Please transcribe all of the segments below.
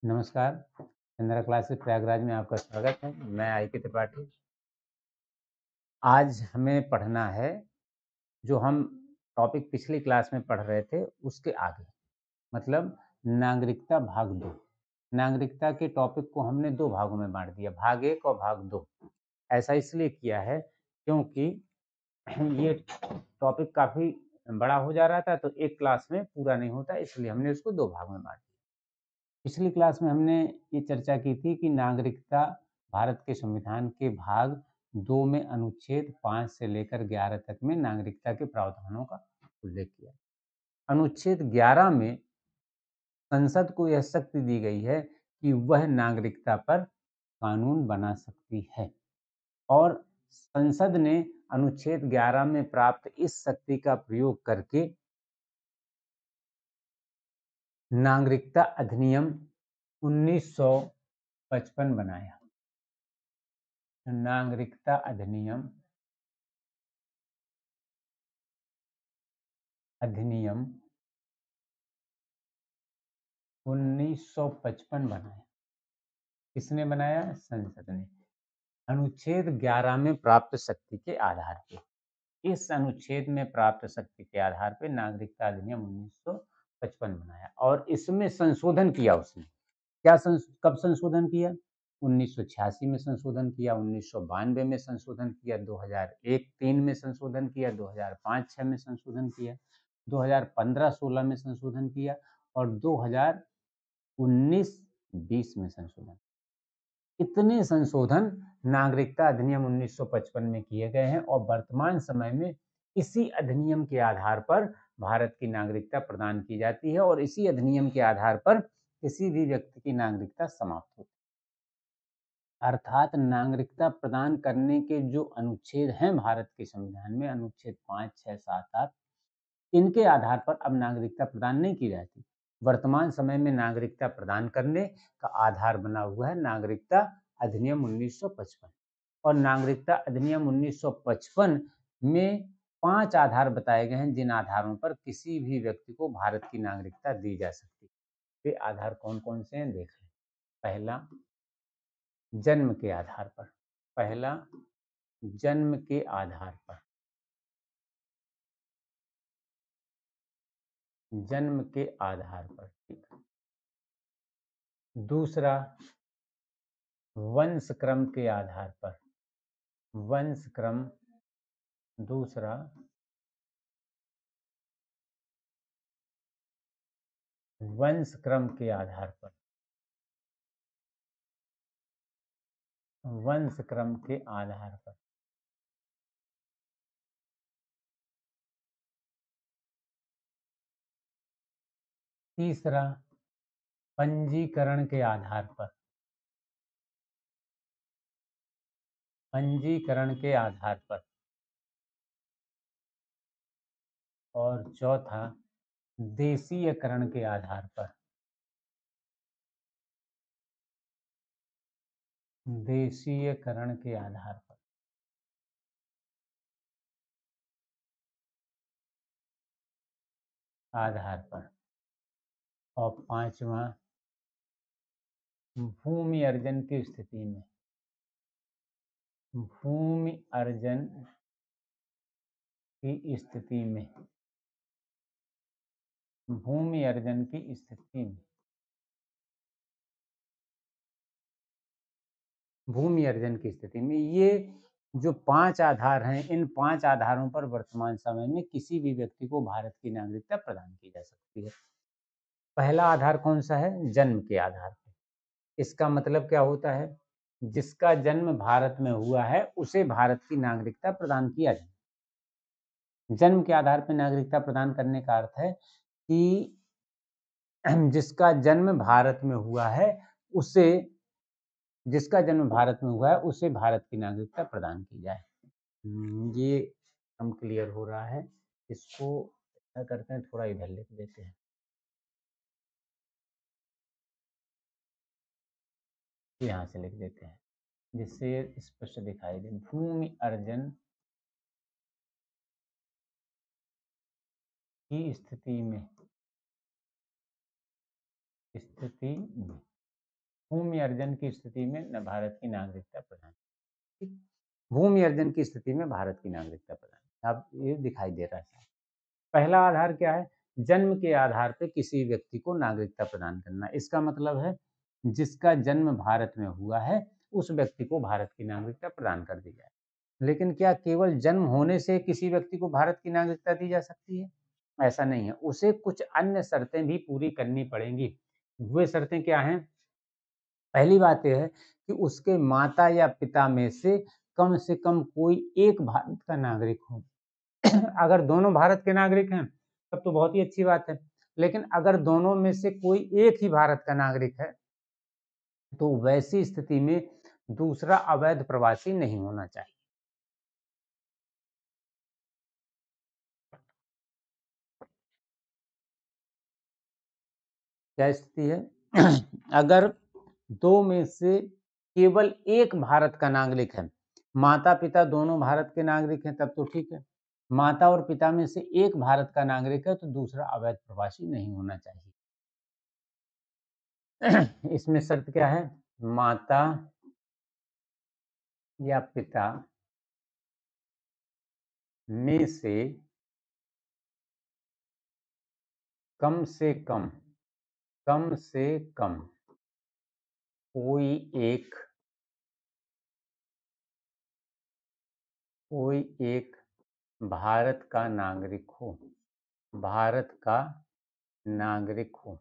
नमस्कार, चंद्रा क्लासेस प्रयागराज में आपका स्वागत है। मैं आई.के. त्रिपाठी। आज हमें पढ़ना है जो हम टॉपिक पिछली क्लास में पढ़ रहे थे उसके आगे, मतलब नागरिकता भाग 2। नागरिकता के टॉपिक को हमने 2 भागों में बाँट दिया, भाग 1 और भाग 2। ऐसा इसलिए किया है क्योंकि ये टॉपिक काफ़ी बड़ा हो जा रहा था, तो एक क्लास में पूरा नहीं होता, इसलिए हमने उसको 2 भाग में बाँट दिया। पिछली क्लास में हमने ये चर्चा की थी कि नागरिकता भारत के संविधान के भाग 2 में अनुच्छेद 5 से लेकर 11 तक में नागरिकता के प्रावधानों का उल्लेख किया। अनुच्छेद 11 में संसद को यह शक्ति दी गई है कि वह नागरिकता पर कानून बना सकती है और संसद ने अनुच्छेद 11 में प्राप्त इस शक्ति का प्रयोग करके नागरिकता अधिनियम 1955 बनाया। नागरिकता अधिनियम 1955 बनाया। किसने बनाया? संसद ने। अनुच्छेद 11 में प्राप्त शक्ति के आधार पे, इस अनुच्छेद में प्राप्त शक्ति के आधार पे नागरिकता अधिनियम 1955 बनाया और इसमें संशोधन किया उसने। कब संशोधन किया? 1986 में संशोधन किया, 1992 में संशोधन किया, 2001-3 में संशोधन किया, 2005-6 में संशोधन किया, 2015-16 में संशोधन किया और 2019-20 में संशोधन। इतने संशोधन नागरिकता अधिनियम 1955 में किए गए हैं और वर्तमान समय में इसी अधिनियम के आधार पर भारत की नागरिकता प्रदान की जाती है और इसी अधिनियम के आधार पर किसी भी व्यक्ति की नागरिकता समाप्त होती है। अर्थात नागरिकता प्रदान करने के जो अनुच्छेद हैं भारत के संविधान में, अनुच्छेद 5, 6, 7, 8, इनके आधार पर अब नागरिकता प्रदान नहीं की जाती। वर्तमान समय में नागरिकता प्रदान करने का आधार बना हुआ है नागरिकता अधिनियम 1955 और नागरिकता अधिनियम 1955 में 5 आधार बताए गए हैं जिन आधारों पर किसी भी व्यक्ति को भारत की नागरिकता दी जा सकती है। वे आधार कौन-कौन से हैं देख लें। पहला, जन्म के आधार पर। पहला, जन्म के आधार पर। जन्म के आधार पर, ठीक है। दूसरा, वंश क्रम के आधार पर। वंश क्रम। दूसरा, वंश क्रम के आधार पर। वंश क्रम के आधार पर। तीसरा, पंजीकरण के आधार पर। पंजीकरण के आधार पर। और चौथा, देशीयकरण के आधार पर। देशीयकरण के आधार पर। आधार पर। और पांचवा, भूमि अर्जन की स्थिति में। भूमि अर्जन की स्थिति में। भूमि अर्जन की स्थिति में। भूमि अर्जन की स्थिति में ये जो 5 आधार हैं, इन 5 आधारों पर वर्तमान समय में किसी भी व्यक्ति को भारत की नागरिकता प्रदान की जा सकती है। पहला आधार कौन सा है? जन्म के आधार पर। इसका मतलब क्या होता है? जिसका जन्म भारत में हुआ है उसे भारत की नागरिकता प्रदान किया जाए। जन्म के आधार पर नागरिकता प्रदान करने का अर्थ है कि जिसका जन्म भारत में हुआ है उसे जिसका जन्म भारत में हुआ है उसे भारत की नागरिकता प्रदान की जाए। ये हम क्लियर हो रहा है। इसको क्या करते हैं, थोड़ा इधर लिख देते हैं, यहाँ से लिख देते हैं जिससे स्पष्ट दिखाई दे। भूमि अर्जन की स्थिति में। भूमि अर्जन की स्थिति में न भारत की नागरिकता प्रदान। ठीक? भूमि अर्जन की स्थिति में भारत की नागरिकता प्रदान। अब ये दिखाई दे रहा है। पहला आधार क्या है? जन्म के आधार पे किसी व्यक्ति को नागरिकता प्रदान करना। इसका मतलब है जिसका जन्म भारत में हुआ है उस व्यक्ति को भारत की नागरिकता प्रदान कर दी जाए। लेकिन क्या केवल जन्म होने से किसी व्यक्ति को भारत की नागरिकता दी जा सकती है? ऐसा नहीं है, उसे कुछ अन्य शर्तें भी पूरी करनी पड़ेंगी। वे शर्तें क्या हैं? पहली बात ये है कि उसके माता या पिता में से कम कोई एक भारत का नागरिक हो। अगर दोनों भारत के नागरिक हैं, तब तो बहुत ही अच्छी बात है। लेकिन अगर दोनों में से कोई एक ही भारत का नागरिक है, तो वैसी स्थिति में दूसरा अवैध प्रवासी नहीं होना चाहिए। क्या स्थिति है? अगर दो में से केवल एक भारत का नागरिक है, माता पिता दोनों भारत के नागरिक हैं, तब तो ठीक है। माता और पिता में से एक भारत का नागरिक है, तो दूसरा अवैध प्रवासी नहीं होना चाहिए। इसमें शर्त क्या है? माता या पिता में से कम कम से कम कोई एक भारत का नागरिक हो। भारत का नागरिक हो।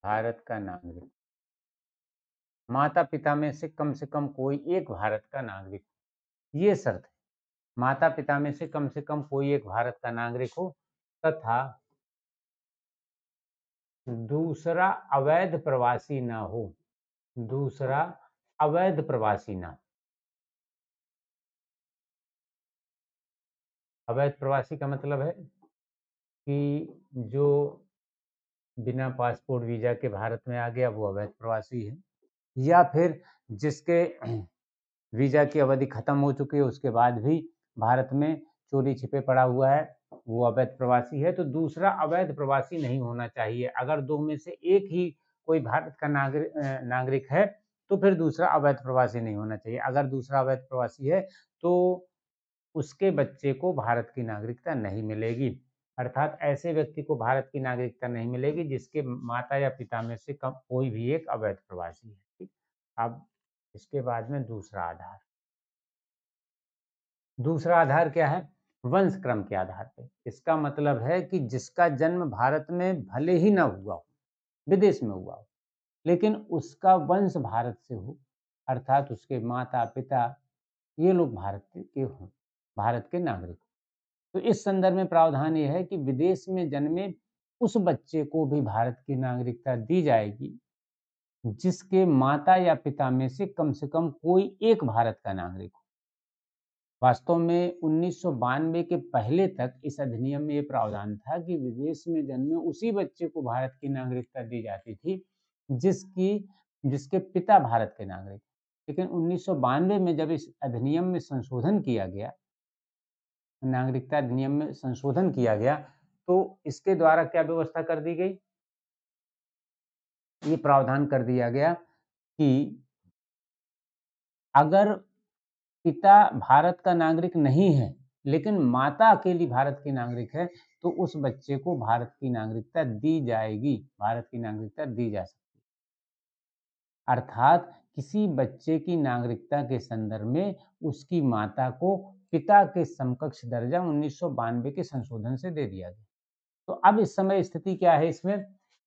भारत का नागरिक। माता पिता में से कम कोई एक भारत का नागरिक हो। ये शर्त है। माता पिता में से कम कोई एक भारत का नागरिक हो तथा दूसरा अवैध प्रवासी ना हो। दूसरा अवैध प्रवासी ना। अवैध प्रवासी का मतलब है कि जो बिना पासपोर्ट वीजा के भारत में आ गया वो अवैध प्रवासी है, या फिर जिसके वीजा की अवधि खत्म हो चुकी है उसके बाद भी भारत में चोरी छिपे पड़ा हुआ है, वो अवैध प्रवासी है। तो दूसरा अवैध प्रवासी नहीं होना चाहिए। अगर दो में से एक ही कोई भारत का नागरिक है तो फिर दूसरा अवैध प्रवासी नहीं होना चाहिए। अगर दूसरा अवैध प्रवासी है तो उसके बच्चे को भारत की नागरिकता नहीं मिलेगी। अर्थात ऐसे व्यक्ति को भारत की नागरिकता नहीं मिलेगी जिसके माता या पिता में से कम कोई भी एक अवैध प्रवासी है। ठीक। अब इसके बाद में दूसरा आधार। दूसरा आधार क्या है? वंश क्रम के आधार पे। इसका मतलब है कि जिसका जन्म भारत में भले ही ना हुआ हो, विदेश में हुआ हो, लेकिन उसका वंश भारत से हो, अर्थात उसके माता पिता ये लोग भारत के हों, भारत के नागरिक। तो इस संदर्भ में प्रावधान ये है कि विदेश में जन्मे उस बच्चे को भी भारत की नागरिकता दी जाएगी जिसके माता या पिता में से कम कोई एक भारत का नागरिक हो। वास्तव में 1992 के पहले तक इस अधिनियम में ये प्रावधान था कि विदेश में जन्मे उसी बच्चे को भारत की नागरिकता दी जाती थी जिसकी जिसके पिता भारत के नागरिक। लेकिन 1992 में जब इस अधिनियम में संशोधन किया गया, नागरिकता अधिनियम में संशोधन किया गया, तो इसके द्वारा क्या व्यवस्था कर दी गई? ये प्रावधान कर दिया गया कि अगर पिता भारत का नागरिक नहीं है, लेकिन माता अकेली भारत की नागरिक है, तो उस बच्चे को भारत की नागरिकता दी जाएगी, भारत की नागरिकता दी जा सकती है। अर्थात किसी बच्चे की नागरिकता के संदर्भ में उसकी माता को पिता के समकक्ष दर्जा 1992 के संशोधन से दे दिया गया। तो अब इस समय स्थिति क्या है इसमें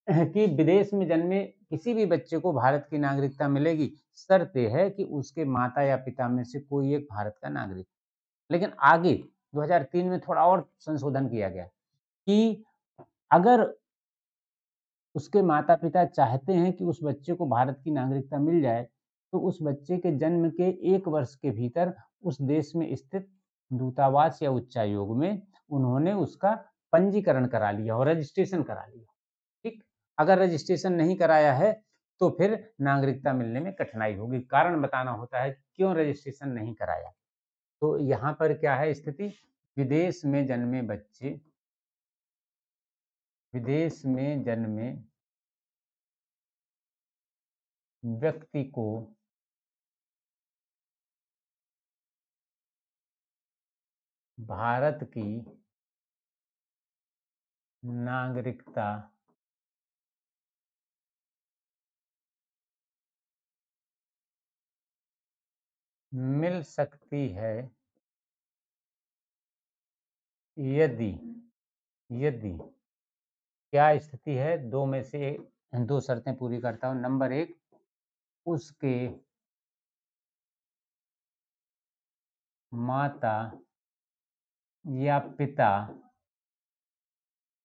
कि विदेश में जन्मे किसी भी बच्चे को भारत की नागरिकता मिलेगी, शर्त यह है कि उसके माता या पिता में से कोई एक भारत का नागरिक। लेकिन आगे 2003 में थोड़ा और संशोधन किया गया कि अगर उसके माता-पिता चाहते हैं कि उस बच्चे को भारत की नागरिकता मिल जाए, तो उस बच्चे के जन्म के 1 वर्ष के भीतर उस देश में स्थित दूतावास या उच्चायोग में उन्होंने उसका पंजीकरण करा लिया और रजिस्ट्रेशन करा लिया। ठीक? अगर रजिस्ट्रेशन नहीं कराया है, तो फिर नागरिकता मिलने में कठिनाई होगी। कारण बताना होता है क्यों रजिस्ट्रेशन नहीं कराया। तो यहाँ पर क्या है स्थिति? विदेश में जन्मे बच्चे विदेश में जन्मे व्यक्ति को भारत की नागरिकता मिल सकती है यदि यदि क्या स्थिति है, दो में से दो शर्तें पूरी करता हूं। नंबर एक, उसके माता या पिता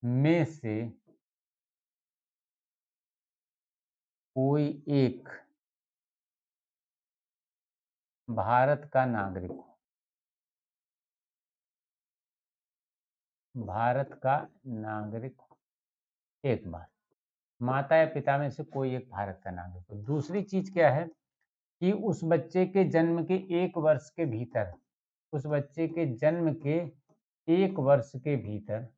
में से कोई एक भारत का नागरिक हो। भारत का नागरिक हो, एक बात, माता या पिता में से कोई एक भारत का नागरिक हो। दूसरी चीज क्या है कि उस बच्चे के जन्म के 1 वर्ष के भीतर, उस बच्चे के जन्म के 1 वर्ष के भीतर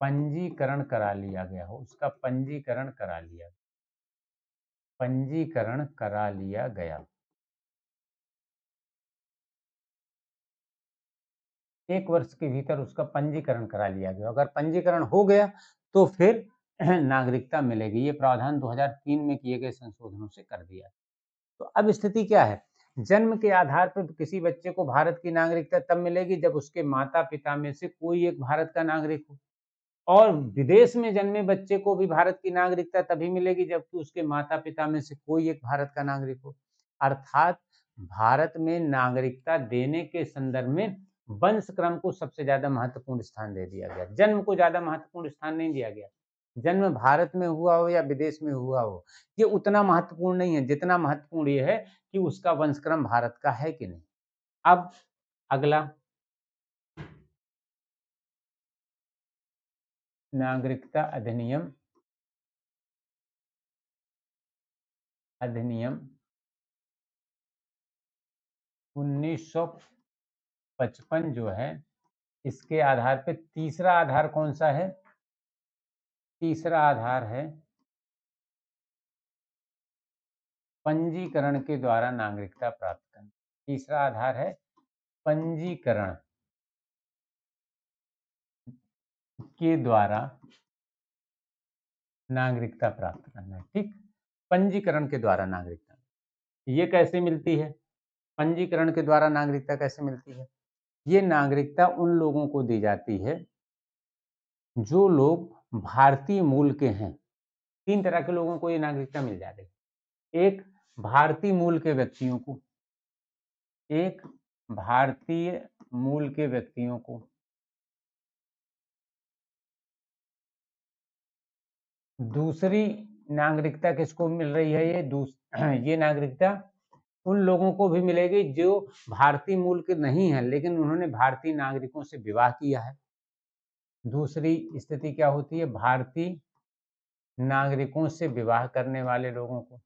पंजीकरण करा लिया गया हो, उसका पंजीकरण करा लिया, पंजीकरण करा लिया गया। 1 वर्ष के भीतर उसका पंजीकरण करा लिया गया। अगर पंजीकरण हो गया तो फिर नागरिकता मिलेगी। ये प्रावधान 2003 में किए गए संशोधनों से कर दिया। तो अब स्थिति क्या है, जन्म के आधार पर किसी बच्चे को भारत की नागरिकता तब मिलेगी जब उसके माता पिता में से कोई एक भारत का नागरिक हो, और विदेश में जन्मे बच्चे को भी भारत की नागरिकता तभी मिलेगी जबकि उसके माता पिता में से कोई एक भारत का नागरिक हो। अर्थात भारत में नागरिकता देने के संदर्भ में वंश क्रम को सबसे ज्यादा महत्वपूर्ण स्थान दे दिया गया, जन्म को ज्यादा महत्वपूर्ण स्थान नहीं दिया गया। जन्म भारत में हुआ हो या विदेश में हुआ हो, ये उतना महत्वपूर्ण नहीं है जितना महत्वपूर्ण ये है कि उसका वंशक्रम भारत का है कि नहीं। अब अगला, नागरिकता अधिनियम 1955 जो है, इसके आधार पे तीसरा आधार कौन सा है, तीसरा आधार है पंजीकरण के द्वारा नागरिकता प्राप्त करना। तीसरा आधार है पंजीकरण के द्वारा नागरिकता प्राप्त करना। ठीक, पंजीकरण के द्वारा नागरिकता ये कैसे मिलती है, पंजीकरण के द्वारा नागरिकता कैसे मिलती है? ये नागरिकता उन लोगों को दी जाती है जो लोग भारतीय मूल के हैं। 3 तरह के लोगों को ये नागरिकता मिल जाती है। एक, भारतीय मूल के व्यक्तियों को, एक भारतीय मूल के व्यक्तियों को, दूसरी नागरिकता किसको मिल रही है, ये नागरिकता उन लोगों को भी मिलेगी जो भारतीय मूल के नहीं है लेकिन उन्होंने भारतीय नागरिकों से विवाह किया है। दूसरी स्थिति क्या होती है, भारतीय नागरिकों से विवाह करने वाले लोगों को,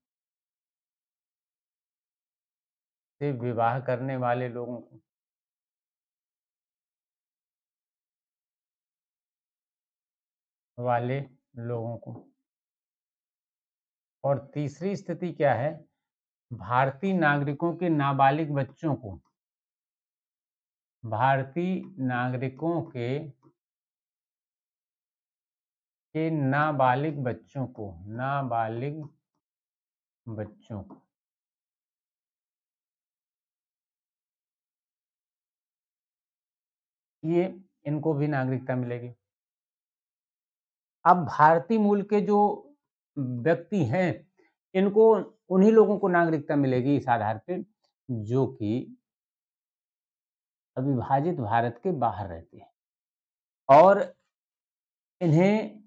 से विवाह करने वाले लोगों को, वाले लोगों को। और तीसरी स्थिति क्या है, भारतीय नागरिकों के नाबालिग बच्चों को, भारतीय नागरिकों के नाबालिग बच्चों को, नाबालिग बच्चों को, ये इनको भी नागरिकता मिलेगी। अब भारतीय मूल के जो व्यक्ति हैं, इनको, उन्हीं लोगों को नागरिकता मिलेगी इस आधार पे जो कि अविभाजित भारत के बाहर रहते हैं, और इन्हें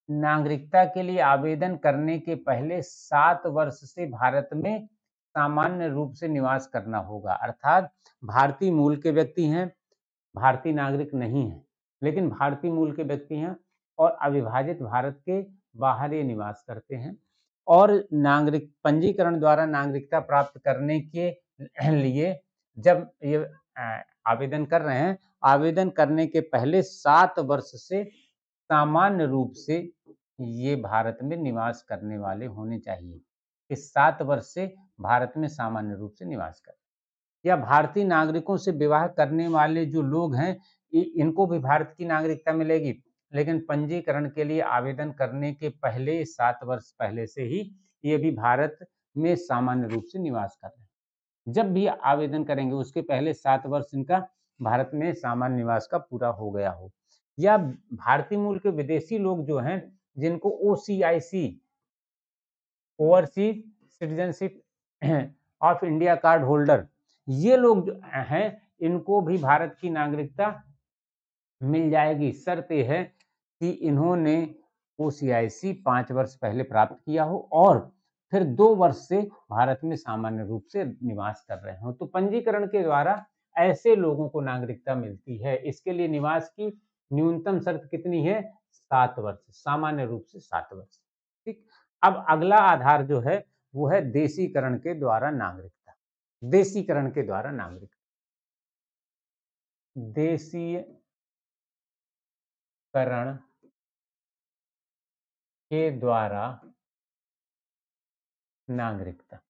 नागरिकता के लिए आवेदन करने के पहले 7 वर्ष से भारत में सामान्य रूप से निवास करना होगा। अर्थात भारतीय मूल के व्यक्ति हैं, भारतीय नागरिक नहीं हैं, लेकिन भारतीय मूल के व्यक्ति हैं और अविभाजित भारत के बाहर ये निवास करते हैं, और नागरिक पंजीकरण द्वारा नागरिकता प्राप्त करने के लिए जब ये आवेदन कर रहे हैं, आवेदन करने के पहले 7 वर्ष से सामान्य रूप से ये भारत में निवास करने वाले होने चाहिए। इस 7 वर्ष से भारत में सामान्य रूप से निवास कर या भारतीय नागरिकों से विवाह करने वाले जो लोग हैं, इनको भी भारत की नागरिकता मिलेगी, लेकिन पंजीकरण के लिए आवेदन करने के पहले 7 वर्ष पहले से ही ये भी भारत में सामान्य रूप से निवास कर रहे हैं। जब भी आवेदन करेंगे उसके पहले 7 वर्ष इनका भारत में सामान्य निवास का पूरा हो गया हो, या भारतीय मूल के विदेशी लोग जो हैं, जिनको OCIC overseas citizenship of India card holder, ये लोग जो हैं, इनको भी भारत की नागरिकता मिल जाएगी। शर्त ये है कि इन्होंने ओसीआईसी 5 वर्ष पहले प्राप्त किया हो और फिर 2 वर्ष से भारत में सामान्य रूप से निवास कर रहे हो। तो पंजीकरण के द्वारा ऐसे लोगों को नागरिकता मिलती है। इसके लिए निवास की न्यूनतम शर्त कितनी है? 7 वर्ष, सामान्य रूप से 7 वर्ष। ठीक। अब अगला आधार जो है वो है देशीकरण के द्वारा नागरिकता। देशीकरण के द्वारा नागरिकता, देशीकरण के द्वारा नागरिकता,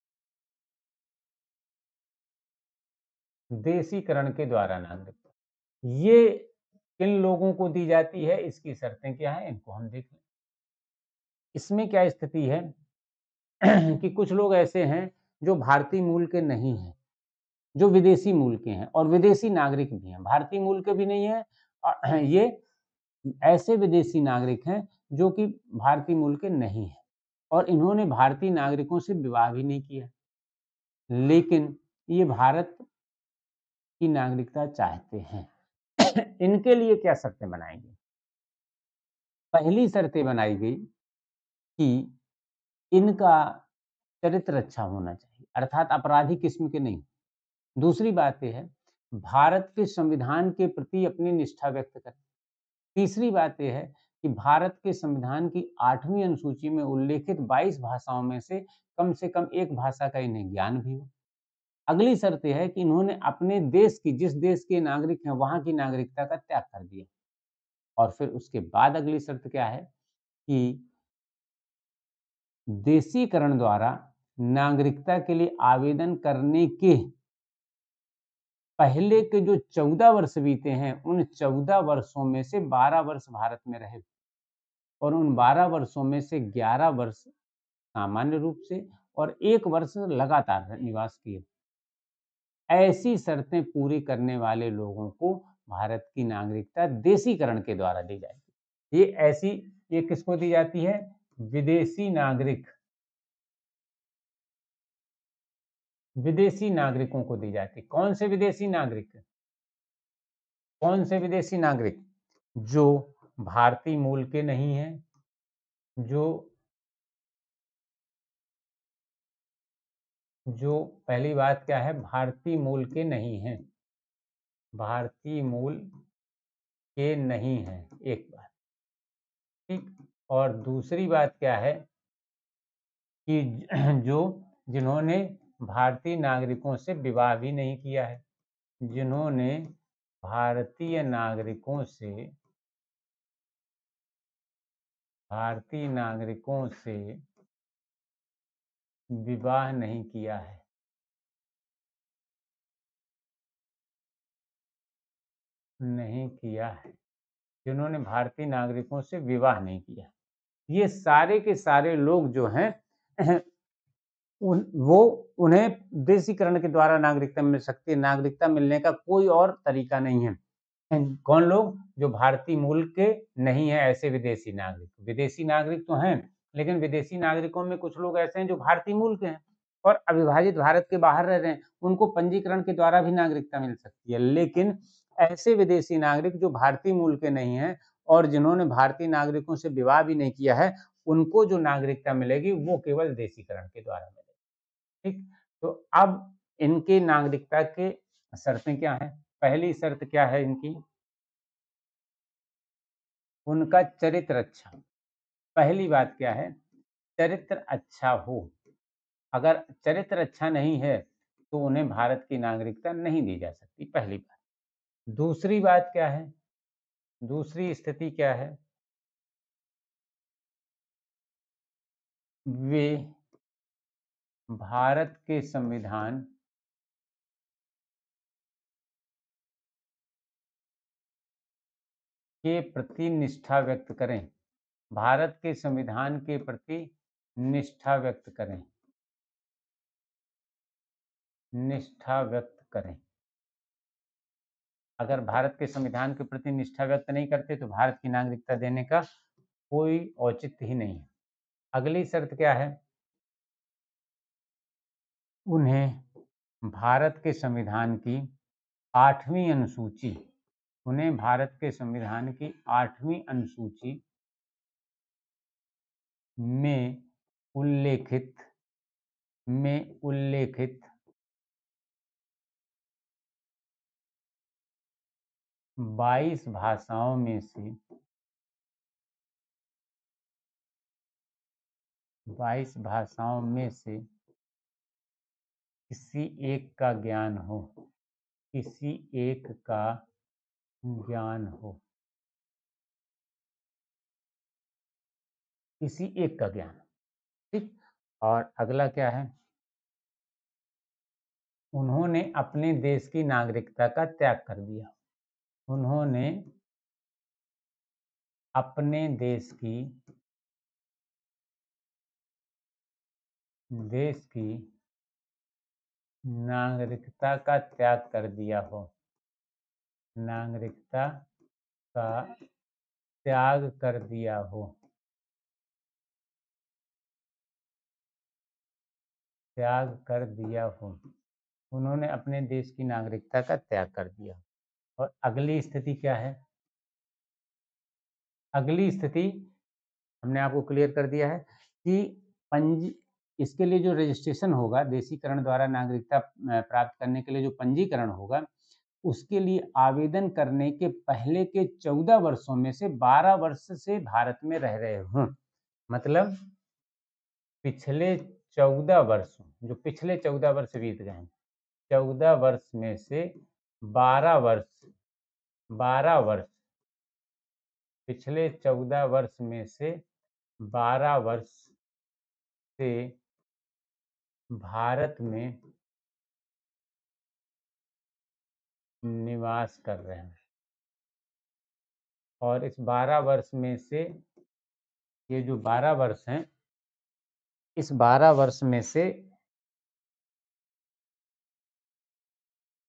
देशीकरण के द्वारा नागरिकता, ये किन लोगों को दी जाती है, इसकी शर्तें क्या है, इनको हम देख लें। इसमें क्या स्थिति है कि कुछ लोग ऐसे हैं जो भारतीय मूल के नहीं हैं, जो विदेशी मूल के हैं और विदेशी नागरिक भी हैं, भारतीय मूल के भी नहीं है। ये ऐसे विदेशी नागरिक हैं जो कि भारतीय मूल के नहीं हैं और इन्होंने भारतीय नागरिकों से विवाह भी नहीं किया, लेकिन ये भारत की नागरिकता चाहते हैं। इनके लिए क्या शर्तें बनाएंगे? पहली शर्तें बनाई गई कि इनका चरित्र अच्छा होना चाहिए, अर्थात अपराधी किस्म के नहीं। दूसरी बात यह है, भारत के संविधान के प्रति अपनी निष्ठा व्यक्त करें। तीसरी बात यह है कि भारत के संविधान की 8वीं अनुसूची में उल्लेखित 22 भाषाओं में से कम एक भाषा का इन्हें ज्ञान भी हो। अगली शर्त यह है कि इन्होंने अपने देश की, जिस देश के नागरिक हैं, वहां की नागरिकता का त्याग कर दिया। और फिर उसके बाद अगली शर्त क्या है कि देशीकरण द्वारा नागरिकता के लिए आवेदन करने के पहले के जो 14 वर्ष बीते हैं, उन 14 वर्षों में से 12 वर्ष भारत में रहे और उन 12 वर्षों में से 11 वर्ष सामान्य रूप से और 1 वर्ष लगातार निवास किए। ऐसी शर्तें पूरी करने वाले लोगों को भारत की नागरिकता देशीकरण के द्वारा दी जाएगी। ये किसको दी जाती है? विदेशी नागरिक, विदेशी नागरिकों को दी जाती। कौन से विदेशी नागरिक? कौन से विदेशी नागरिक? जो भारतीय मूल के नहीं हैं, जो पहली बात क्या है, भारतीय मूल के नहीं हैं, भारतीय मूल के नहीं हैं, एक बात। ठीक। और दूसरी बात क्या है कि जिन्होंने भारतीय नागरिकों से विवाह भी नहीं किया है, जिन्होंने भारतीय नागरिकों से विवाह नहीं किया है, जिन्होंने भारतीय नागरिकों से विवाह नहीं किया, ये सारे के सारे लोग जो हैं उन्हें देशीकरण के द्वारा नागरिकता मिल सकती है। नागरिकता मिलने का कोई और तरीका नहीं है। कौन लोग? जो भारतीय मूल के नहीं है, ऐसे विदेशी नागरिक। विदेशी नागरिक तो हैं, लेकिन विदेशी नागरिकों में कुछ लोग ऐसे हैं जो भारतीय मूल के हैं और अविभाजित भारत के बाहर रह रहे हैं, उनको पंजीकरण के द्वारा भी नागरिकता मिल सकती है। लेकिन ऐसे विदेशी नागरिक जो भारतीय मूल के नहीं हैं और जिन्होंने भारतीय नागरिकों से विवाह भी नहीं किया है, उनको जो नागरिकता मिलेगी वो केवल देशीकरण के द्वारा मिलेगी। ठीक। तो अब इनके नागरिकता के शर्तें क्या हैं? पहली शर्त क्या है इनकी? उनका चरित्र अच्छा। पहली बात क्या है? चरित्र अच्छा हो। अगर चरित्र अच्छा नहीं है तो उन्हें भारत की नागरिकता नहीं दी जा सकती, पहली बात। दूसरी बात क्या है? दूसरी स्थिति क्या है? वे भारत के संविधान के प्रति निष्ठा व्यक्त करें। भारत के संविधान के प्रति निष्ठा व्यक्त करें। निष्ठा व्यक्त करें। अगर भारत के संविधान के प्रति निष्ठा व्यक्त नहीं करते तो भारत की नागरिकता देने का कोई औचित्य ही नहीं है। अगली शर्त क्या है? उन्हें भारत के संविधान की 8वीं अनुसूची, उन्हें भारत के संविधान की 8वीं अनुसूची में उल्लेखित 22 भाषाओं में से 22 भाषाओं में से किसी एक का ज्ञान हो। किसी एक का ज्ञान हो। किसी एक का ज्ञान। ठीक। और अगला क्या है? उन्होंने अपने देश की नागरिकता का त्याग कर दिया। उन्होंने अपने देश की नागरिकता का त्याग कर दिया हो। नागरिकता का त्याग कर दिया हो। त्याग कर दिया हो। उन्होंने अपने देश की नागरिकता का त्याग कर दिया। और अगली स्थिति क्या है? अगली स्थिति हमने आपको क्लियर कर दिया है कि इसके लिए जो रजिस्ट्रेशन होगा, देशीकरण द्वारा नागरिकता प्राप्त करने के लिए जो पंजीकरण होगा, उसके लिए आवेदन करने के पहले के 14 वर्षों में से 12 वर्ष से भारत में रह रहे हों। मतलब पिछले 14 वर्षों, जो पिछले 14 वर्ष बीत गए हैं, 14 वर्ष में से 12 वर्ष, पिछले 14 वर्ष में से 12 वर्ष से भारत में निवास कर रहे हैं। और इस 12 वर्ष में से, ये जो 12 वर्ष हैं, इस 12 वर्ष में से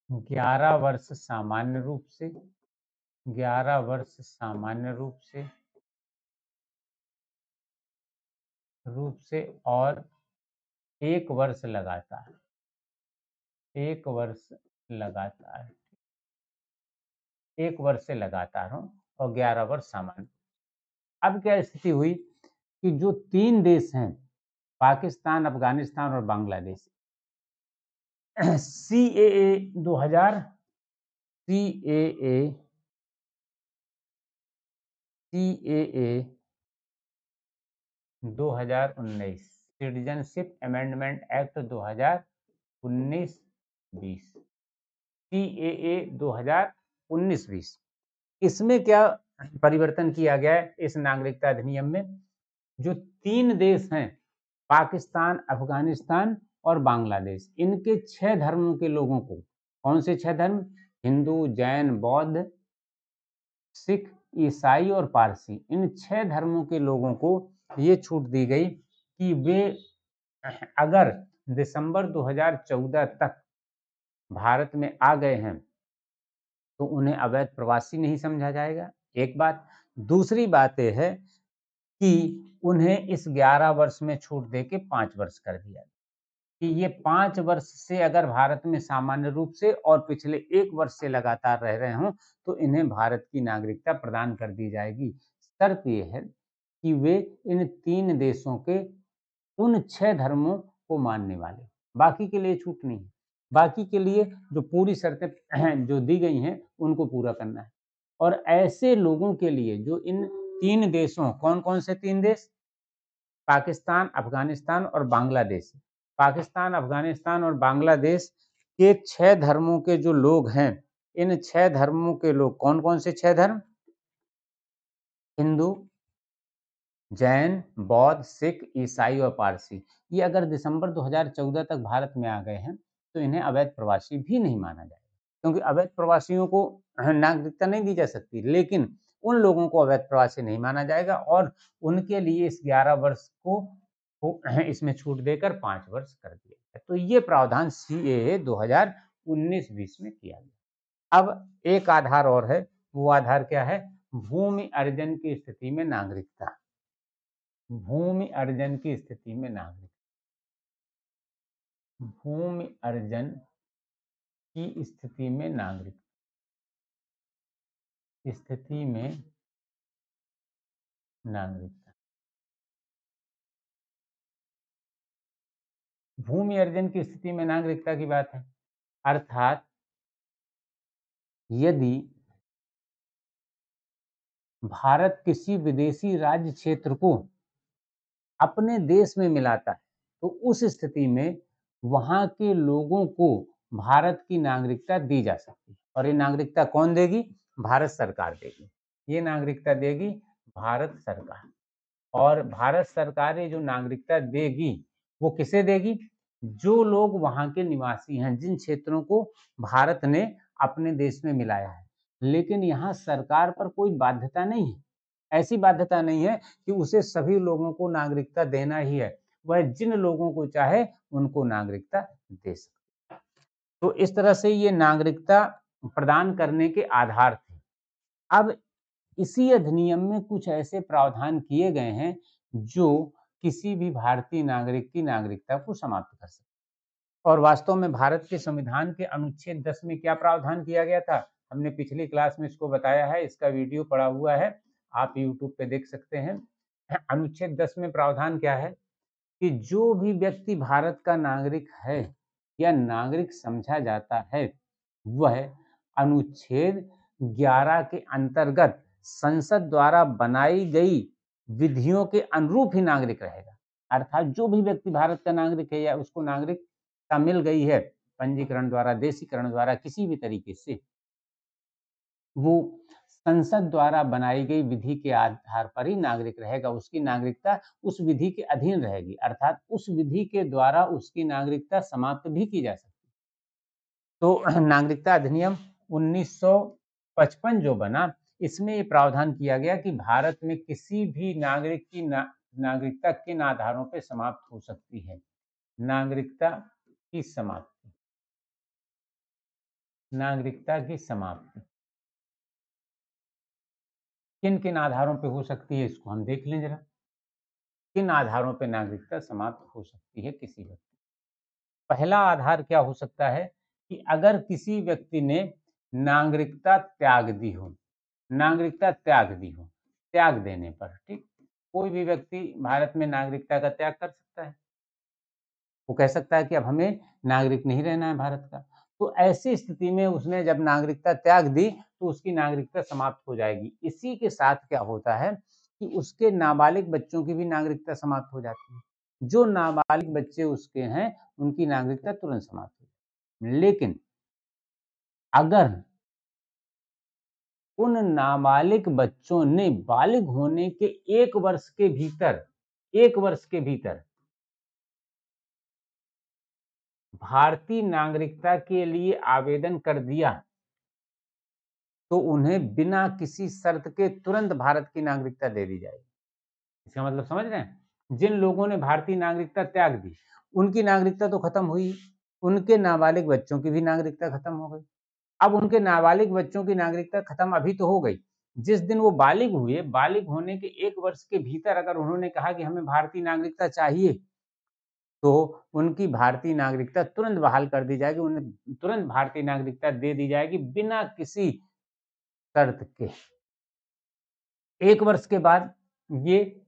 11 वर्ष सामान्य रूप से, 11 वर्ष सामान्य रूप से और 1 वर्ष लगातार, 1 वर्ष लगातार, 1 वर्ष से लगातार हो और 11 वर्ष सामान्य। अब क्या स्थिति हुई कि जो 3 देश हैं, पाकिस्तान, अफगानिस्तान और Bangladesh, CAA 2019, citizenship amendment act 2019-20, CAA 2019-20, इसमें क्या परिवर्तन किया गया है? इस नागरिकता अधिनियम में जो 3 देश हैं, पाकिस्तान, अफगानिस्तान और बांग्लादेश, इनके 6 धर्मों के लोगों को, कौन से 6 धर्म? हिंदू, जैन, बौद्ध, सिख, ईसाई और पारसी, इन 6 धर्मों के लोगों को ये छूट दी गई कि वे अगर दिसंबर 2014 तक भारत में आ गए हैं तो उन्हें अवैध प्रवासी नहीं समझा जाएगा, एक बात। दूसरी बात यह है कि उन्हें इस 11 वर्ष में छूट देके 5 वर्ष कर दिया कि ये 5 वर्ष से अगर भारत में सामान्य रूप से और पिछले 1 वर्ष से लगातार रह रहे हों तो इन्हें भारत की नागरिकता प्रदान कर दी जाएगी। शर्त यह है कि वे इन 3 देशों के उन 6 धर्मों को मानने वाले, बाकी के लिए छूट नहीं है। बाकी के लिए जो पूरी शर्तें जो दी गई हैं उनको पूरा करना है। और ऐसे लोगों के लिए जो इन 3 देशों, कौन कौन से 3 देश? पाकिस्तान, अफगानिस्तान और बांग्लादेश। पाकिस्तान, अफगानिस्तान और बांग्लादेश के 6 धर्मों के जो लोग हैं, इन 6 धर्मों के लोग, कौन कौन से 6 धर्म? हिंदू, जैन, बौद्ध, सिख, ईसाई और पारसी, ये अगर दिसंबर 2014 तक भारत में आ गए हैं, तो इन्हें अवैध प्रवासी भी नहीं माना जाएगा, क्योंकि अवैध प्रवासियों को नागरिकता नहीं दी जा सकती, लेकिन उन लोगों को अवैध प्रवासी नहीं माना जाएगा और उनके लिए इस 11 वर्ष को इसमें छूट देकर 5 वर्ष कर दिया गया। तो ये प्रावधान सीएए 2019-20 में किया गया। अब एक आधार और है, वो आधार क्या है? भूमि अर्जन की स्थिति में नागरिकता। भूमि अर्जन की स्थिति में नागरिक, भूमि अर्जन की स्थिति में नागरिक, स्थिति में नागरिकता। भूमि अर्जन की स्थिति में नागरिकता की बात है, अर्थात यदि भारत किसी विदेशी राज्य क्षेत्र को अपने देश में मिलाता है, तो उस स्थिति में वहां के लोगों को भारत की नागरिकता दी जा सकती है। और ये नागरिकता कौन देगी? भारत सरकार देगी। ये नागरिकता देगी भारत सरकार। और भारत सरकार ये जो नागरिकता देगी, वो किसे देगी? जो लोग वहां के निवासी हैं, जिन क्षेत्रों को भारत ने अपने देश में मिलाया है। लेकिन यहाँ सरकार पर कोई बाध्यता नहीं है, ऐसी बाध्यता नहीं है कि उसे सभी लोगों को नागरिकता देना ही है, वह जिन लोगों को चाहे उनको नागरिकता दे सकती है। तो इस तरह से ये नागरिकता प्रदान करने के आधार थे। अब इसी अधिनियम में कुछ ऐसे प्रावधान किए गए हैं जो किसी भी भारतीय नागरिक की नागरिकता को समाप्त कर सकते हैं। और वास्तव में भारत के संविधान के अनुच्छेद 10 में क्या प्रावधान किया गया था, हमने पिछली क्लास में इसको बताया है, इसका वीडियो पड़ा हुआ है, आप यूट्यूब पे देख सकते हैं। अनुच्छेद 10 में प्रावधान क्या है कि जो भी व्यक्ति भारत का नागरिक है या नागरिक समझा जाता है, वह अनुच्छेद 11 के अंतर्गत संसद द्वारा बनाई गई विधियों के अनुरूप ही नागरिक रहेगा। अर्थात जो भी व्यक्ति भारत का नागरिक है या उसको नागरिकता मिल गई है पंजीकरण द्वारा, देशीकरण द्वारा, किसी भी तरीके से, वो संसद द्वारा बनाई गई विधि के आधार पर ही नागरिक रहेगा। उसकी नागरिकता उस विधि के अधीन रहेगी, अर्थात उस विधि के द्वारा उसकी नागरिकता समाप्त भी की जा सकती है। तो नागरिकता अधिनियम 1955 जो बना, इसमें ये प्रावधान किया गया कि भारत में किसी भी नागरिक की नागरिकता किन आधारों पर समाप्त हो सकती है। नागरिकता की समाप्ति, नागरिकता की समाप्ति किन किन आधारों पे हो सकती है, इसको हम देख लें जरा। किन आधारों पे नागरिकता समाप्त हो सकती है किसी व्यक्ति? पहला आधार क्या हो सकता है कि अगर किसी व्यक्ति ने नागरिकता त्याग दी हो, नागरिकता त्याग दी हो, त्याग देने पर, ठीक, कोई भी व्यक्ति भारत में नागरिकता का त्याग कर सकता है। वो कह सकता है कि अब हमें नागरिक नहीं रहना है भारत का। तो ऐसी स्थिति में उसने जब नागरिकता त्याग दी, तो उसकी नागरिकता समाप्त हो जाएगी। इसी के साथ क्या होता है कि उसके नाबालिग बच्चों की भी नागरिकता समाप्त हो जाती है। जो नाबालिग बच्चे उसके हैं, उनकी नागरिकता तुरंत समाप्त हो जाती है। लेकिन अगर उन नाबालिग बच्चों ने बालिग होने के 1 वर्ष के भीतर, 1 वर्ष के भीतर भारतीय नागरिकता के लिए आवेदन कर दिया, तो उन्हें बिना किसी शर्त के तुरंत भारत की नागरिकता दे दी जाएगी। इसका मतलब समझ रहे हैं? जिन लोगों ने भारतीय नागरिकता त्याग दी, उनकी नागरिकता तो खत्म हुई, उनके नाबालिग बच्चों की भी नागरिकता खत्म हो गई। अब उनके नाबालिग बच्चों की नागरिकता खत्म अभी तो हो गई, जिस दिन वो बालिग हुए, बालिग होने के 1 वर्ष के भीतर अगर उन्होंने कहा कि हमें भारतीय नागरिकता चाहिए, तो उनकी भारतीय नागरिकता तुरंत बहाल कर दी जाएगी, उन्हें तुरंत भारतीय नागरिकता दे दी जाएगी बिना किसी शर्त के। 1 वर्ष के बाद ये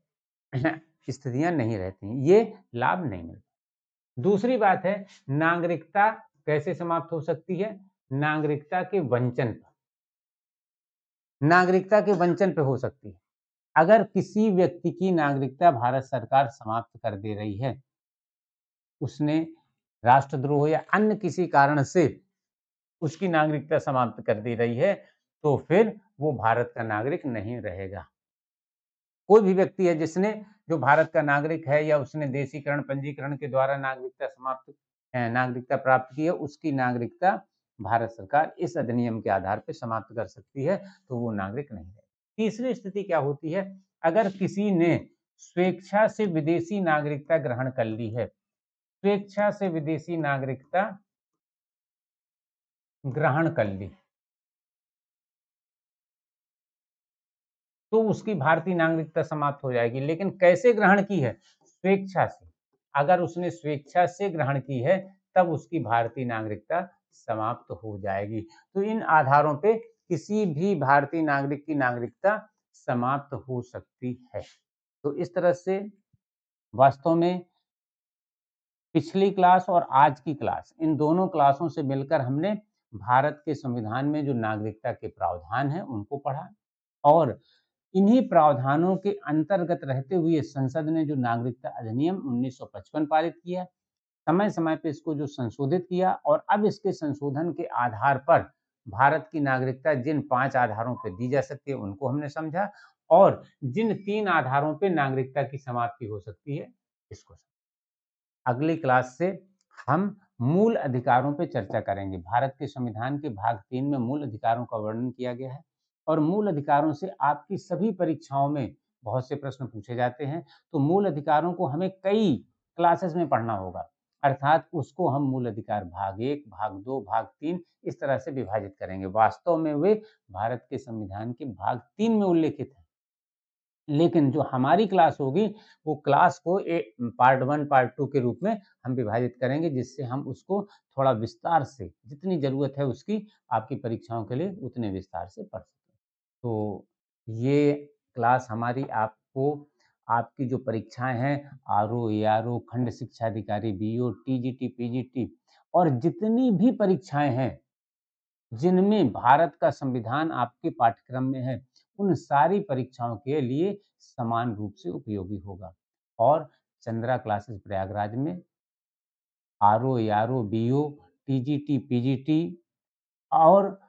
स्थितियां नहीं रहती, ये लाभ नहीं मिलता। दूसरी बात है, नागरिकता कैसे समाप्त हो सकती है? नागरिकता के वंचन पर, नागरिकता के वंचन पे हो सकती है। अगर किसी व्यक्ति की नागरिकता भारत सरकार समाप्त कर दे रही है, उसने राष्ट्रद्रोह या अन्य किसी कारण से उसकी नागरिकता समाप्त कर दी रही है, तो फिर वो भारत का नागरिक नहीं रहेगा। कोई भी व्यक्ति है जिसने जो भारत का नागरिक है या उसने देशीकरण पंजीकरण के द्वारा नागरिकता प्राप्त की है, उसकी नागरिकता भारत सरकार इस अधिनियम के आधार पे समाप्त कर सकती है, तो वो नागरिक नहीं है। तीसरी स्थिति क्या होती है, अगर किसी ने स्वेच्छा से विदेशी नागरिकता ग्रहण कर ली है, स्वेच्छा से विदेशी नागरिकता ग्रहण कर ली, तो उसकी भारतीय नागरिकता समाप्त हो जाएगी। लेकिन कैसे ग्रहण की है? स्वेच्छा से। अगर उसने स्वेच्छा से ग्रहण की है, तब उसकी भारतीय नागरिकता समाप्त हो जाएगी। तो इन आधारों पे किसी भी भारतीय नागरिक की नागरिकता समाप्त हो सकती है। तो इस तरह से वास्तव में पिछली क्लास और आज की क्लास, इन दोनों क्लासों से मिलकर हमने भारत के संविधान में जो नागरिकता के प्रावधान हैं उनको पढ़ा, और इन्हीं प्रावधानों के अंतर्गत रहते हुए संसद ने जो नागरिकता अधिनियम 1955 पारित किया, समय समय पे इसको जो संशोधित किया, और अब इसके संशोधन के आधार पर भारत की नागरिकता जिन 5 आधारों पर दी जा सकती है उनको हमने समझा, और जिन 3 आधारों पे नागरिकता की समाप्ति हो सकती है इसको समझा। अगली क्लास से हम मूल अधिकारों पे चर्चा करेंगे। भारत के संविधान के भाग 3 में मूल अधिकारों का वर्णन किया गया है, और मूल अधिकारों से आपकी सभी परीक्षाओं में बहुत से प्रश्न पूछे जाते हैं। तो मूल अधिकारों को हमें कई क्लासेस में पढ़ना होगा, अर्थात उसको हम मूल अधिकार भाग 1, भाग 2, भाग 3 इस तरह से विभाजित करेंगे। वास्तव में वे भारत के संविधान के भाग 3 में उल्लेखित हैं, लेकिन जो हमारी क्लास होगी वो क्लास को पार्ट 1 पार्ट 2 के रूप में हम विभाजित करेंगे, जिससे हम उसको थोड़ा विस्तार से, जितनी ज़रूरत है उसकी आपकी परीक्षाओं के लिए उतने विस्तार से पढ़ सकें। तो ये क्लास हमारी आपको आपकी जो परीक्षाएं हैं, आरओ, एआरओ, खंड शिक्षा अधिकारी, बीओ, टीजीटी, पीजीटी और जितनी भी परीक्षाएं हैं जिनमें भारत का संविधान आपके पाठ्यक्रम में है, उन सारी परीक्षाओं के लिए समान रूप से उपयोगी होगा। और चंद्रा क्लासेस प्रयागराज में RO, ARO, BO, TGT, PGT और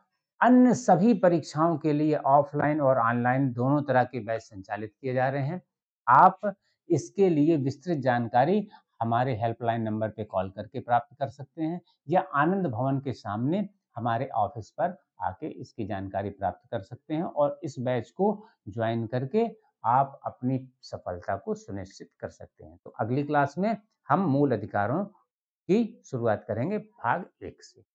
अन्य सभी परीक्षाओं के लिए ऑफलाइन और ऑनलाइन दोनों तरह के बैच संचालित किए जा रहे हैं। आप इसके लिए विस्तृत जानकारी हमारे हेल्पलाइन नंबर पे कॉल करके प्राप्त कर सकते हैं, या आनंद भवन के सामने हमारे ऑफिस पर आके इसकी जानकारी प्राप्त कर सकते हैं, और इस बैच को ज्वाइन करके आप अपनी सफलता को सुनिश्चित कर सकते हैं। तो अगली क्लास में हम मूल अधिकारों की शुरुआत करेंगे भाग 1 से।